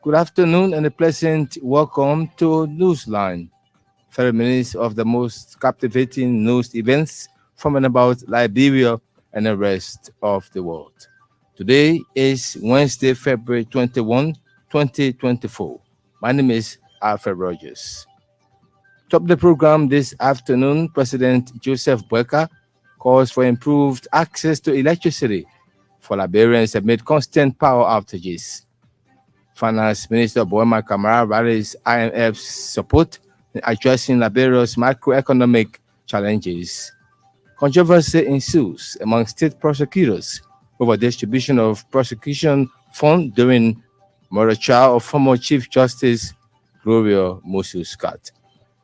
Good afternoon and a pleasant welcome to Newsline, 30 minutes of the most captivating news events from and about Liberia and the rest of the world. Today is Wednesday, February 21, 2024. My name is Alfred Rogers. Top of the program this afternoon, President Joseph Boakai calls for improved access to electricity for Liberians amid constant power outages. Finance Minister Boema Kamara rallies IMF's support in addressing Liberia's macroeconomic challenges. Controversy ensues among state prosecutors over distribution of prosecution fund during murder trial of former Chief Justice Gloria Musu-Scott.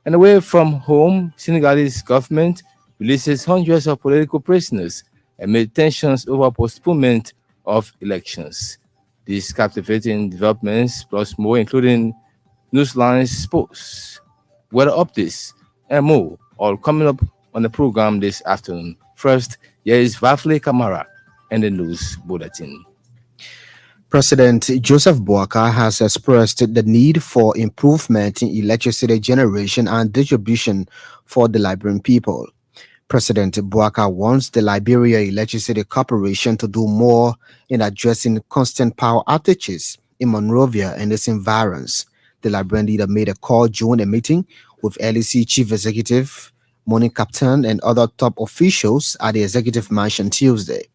And away from home, Senegalese government releases hundreds of political prisoners amid tensions over postponement of elections. These captivating developments, plus more, including Newsline Sports, weather updates, and more, all coming up on the program this afternoon. First, here is Vafle Kamara and the news bulletin. President Joseph Boakai has expressed the need for improvement in electricity generation and distribution for the Liberian people. President Boakai wants the Liberia Electricity Corporation to do more in addressing constant power outages in Monrovia and its environs. The Liberian leader made a call during a meeting with LEC Chief Executive, Morning Captain, and other top officials at the Executive Mansion Tuesday.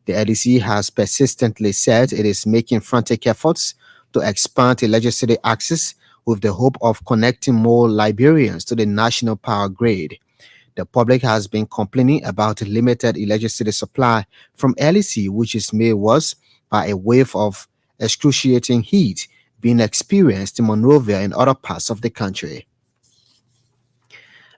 The LEC has persistently said it is making frantic efforts to expand electricity access with the hope of connecting more Liberians to the national power grid. The public has been complaining about limited electricity supply from LEC, which is made worse by a wave of excruciating heat being experienced in Monrovia and other parts of the country.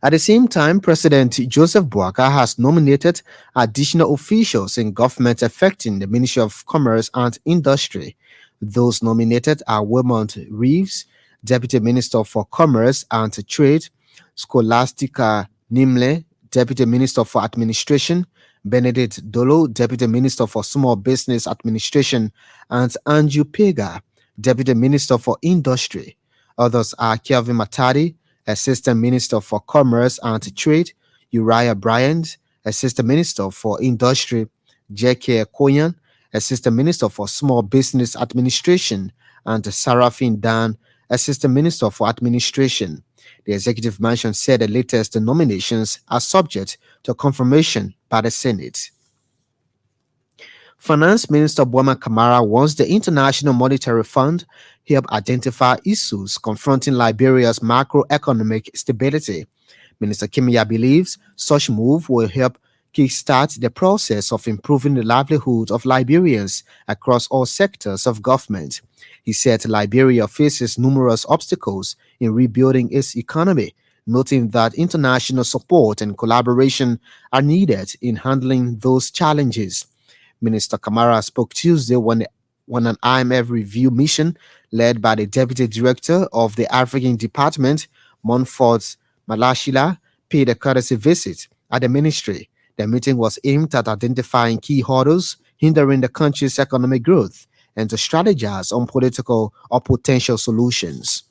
At the same time, President Joseph Boakai has nominated additional officials in government affecting the Ministry of Commerce and Industry. Those nominated are Wilmot Reeves, Deputy Minister for Commerce and Trade, Scholastica Nimle, Deputy Minister for Administration, Benedict Dolo, Deputy Minister for Small Business Administration, and Anju Pega, Deputy Minister for Industry. Others are Kelvin Matadi, Assistant Minister for Commerce and Trade, Uriah Bryant, Assistant Minister for Industry, J.K. Koyan, Assistant Minister for Small Business Administration, and Sarafin Dan, Assistant Minister for Administration. The Executive Mansion said the latest nominations are subject to confirmation by the Senate. Finance Minister Boema Kamara wants the International Monetary Fund help identify issues confronting Liberia's macroeconomic stability. Minister Kimia believes such move will help kickstart the process of improving the livelihood of Liberians across all sectors of government. He said Liberia faces numerous obstacles in rebuilding its economy, noting that international support and collaboration are needed in handling those challenges. Minister Kamara spoke Tuesday when an IMF review mission led by the Deputy Director of the African Department, Montfort Malashila, paid a courtesy visit at the ministry. The meeting was aimed at identifying key hurdles hindering the country's economic growth and to strategize on political or potential solutions.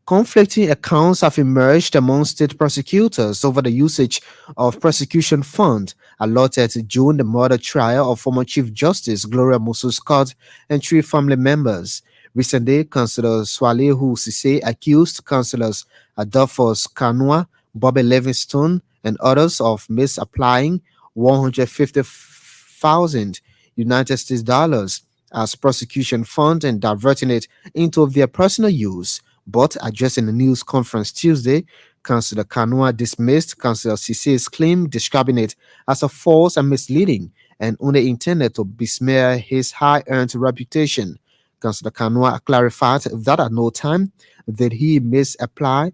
Conflicting accounts have emerged among state prosecutors over the usage of prosecution fund allotted during the murder trial of former Chief Justice Gloria Musu-Scott and three family members. Recently, Councillor Swalehu Sise accused Councillors Adolphus Kanua, Bobby Livingstone, and others of misapplying 150,000 United States dollars as prosecution fund and diverting it into their personal use. But addressing a news conference Tuesday, Councillor Kanua dismissed Councillor Sise's claim, describing it as a false and misleading and only intended to besmear his high-earned reputation. Councillor Kanua clarified that at no time did he misapply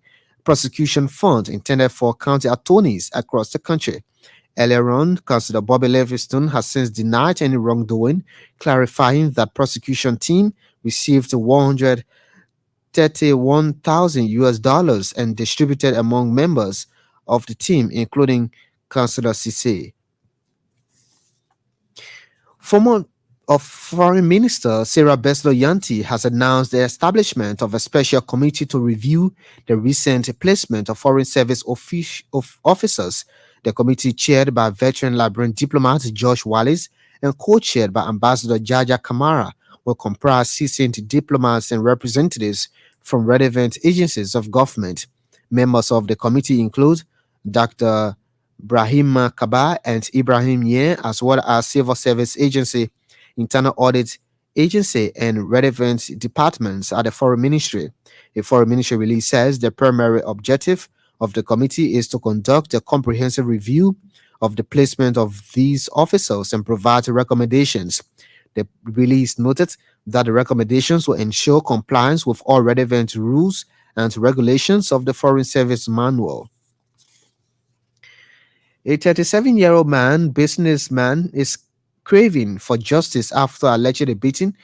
prosecution fund intended for county attorneys across the country. Earlier on, Councillor Bobby Livingstone has since denied any wrongdoing, clarifying that prosecution team received 131,000 US dollars and distributed among members of the team, including Councillor Sise. Former of Foreign Minister Sarah Beslo-Yanti has announced the establishment of a special committee to review the recent placement of foreign service officers. The committee, chaired by veteran Liberian diplomat Josh Wallace and co-chaired by Ambassador Jaja Kamara, will comprise seasoned diplomats and representatives from relevant agencies of government. Members of the committee include Dr. Brahima Kaba and Ibrahim Yen, as well as Civil Service Agency, Internal Audit Agency, and relevant departments at the Foreign Ministry. A Foreign Ministry release says the primary objective of the committee is to conduct a comprehensive review of the placement of these officers and provide recommendations. The release noted that the recommendations will ensure compliance with all relevant rules and regulations of the Foreign Service Manual. A 37-year-old businessman, is craving for justice after allegedly beaten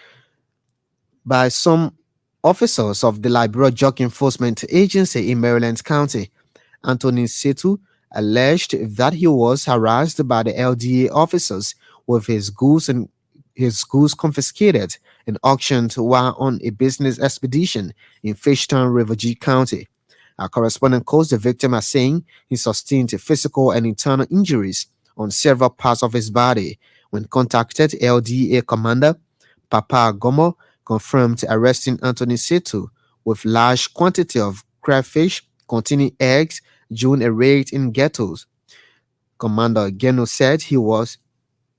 by some officers of the Liberia Drug Enforcement Agency in Maryland County. Anthony Setu alleged that he was harassed by the LDA officers with his goods confiscated and auctioned while on a business expedition in Fishtown, Riverview County. Our correspondent quotes the victim as saying he sustained physical and internal injuries on several parts of his body. When contacted, LDA Commander Papa Gomo confirmed arresting Anthony Setu with large quantity of crayfish containing eggs during a raid in ghettos. Commander Geno said he was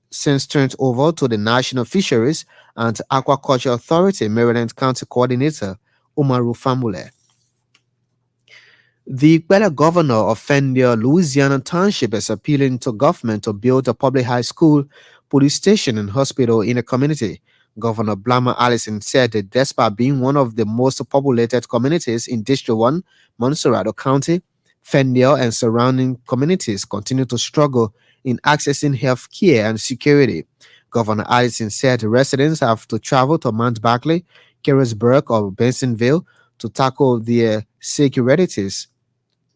since turned over to the National Fisheries and Aquaculture Authority Maryland County Coordinator Umaru Famule. The Bella governor of Fendia, Louisiana Township, is appealing to government to build a public high school, police station, and hospital in the community. Governor Blama Allison said that despite being one of the most populated communities in District 1, Montserrat County, Fendia and surrounding communities continue to struggle in accessing health care and security. Governor Allison said residents have to travel to Mount Barkley, Carrollsburg, or Bensonville to tackle their securities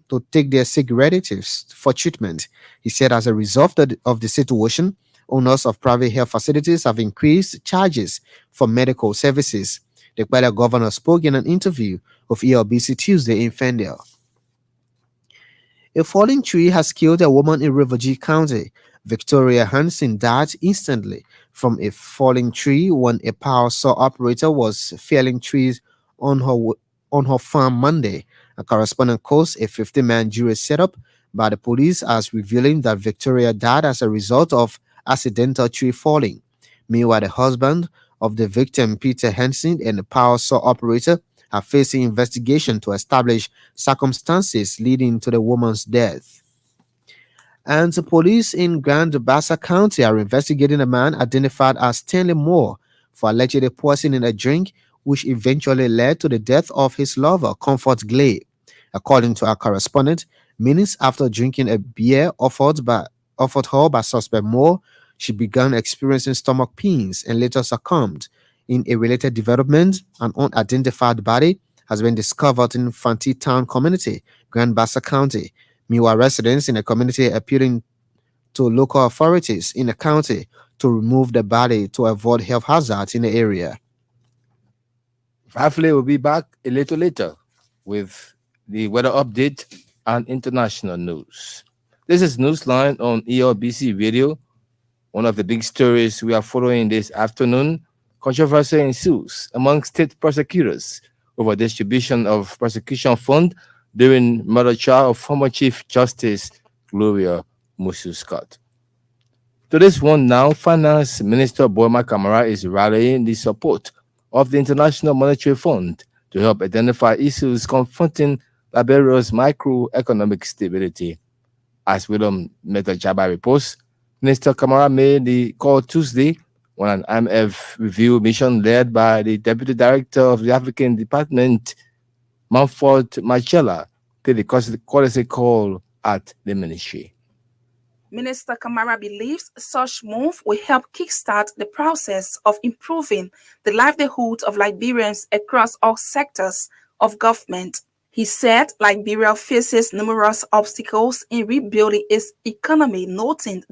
to take their sick relatives for treatment. He said as a result of the situation, owners of private health facilities have increased charges for medical services. The Kwara governor spoke in an interview with ELBC Tuesday in Fendale. A falling tree has killed a woman in Riverview County. Victoria Hansen died instantly from a falling tree when a power saw operator was felling trees on her farm Monday. A correspondent quotes a 50-man jury set up by the police as revealing that Victoria died as a result of accidental tree falling. Meanwhile, the husband of the victim, Peter Hansen, and the power saw operator are facing investigation to establish circumstances leading to the woman's death. And the police in Grand Bassa County are investigating a man identified as Stanley Moore for allegedly poisoning a drink, which eventually led to the death of his lover, Comfort Glade. According to our correspondent, minutes after drinking a beer offered her by suspect Moore, she began experiencing stomach pains and later succumbed. In a related development, an unidentified body has been discovered in Fanti Town community, Grand Bassa County. Meanwhile, residents in the community appealing to local authorities in the county to remove the body to avoid health hazards in the area. Hopefully, we'll be back a little later with the weather update and international news. This is Newsline on ELBC Radio. One of the big stories we are following this afternoon: controversy ensues among state prosecutors over distribution of prosecution fund during murder trial of former Chief Justice Gloria Musu Scott. To this one now, Finance Minister Boyma Kamara is rallying the support of the International Monetary Fund to help identify issues confronting Liberia's macroeconomic stability. As William Metajaba reports, Minister Kamara made the call Tuesday when an IMF review mission led by the Deputy Director of the African Department, Manford Marcella, paid the courtesy call at the ministry. Minister Kamara believes such move will help kickstart the process of improving the livelihood of Liberians across all sectors of government. He said Liberia faces numerous obstacles in rebuilding its economy, noting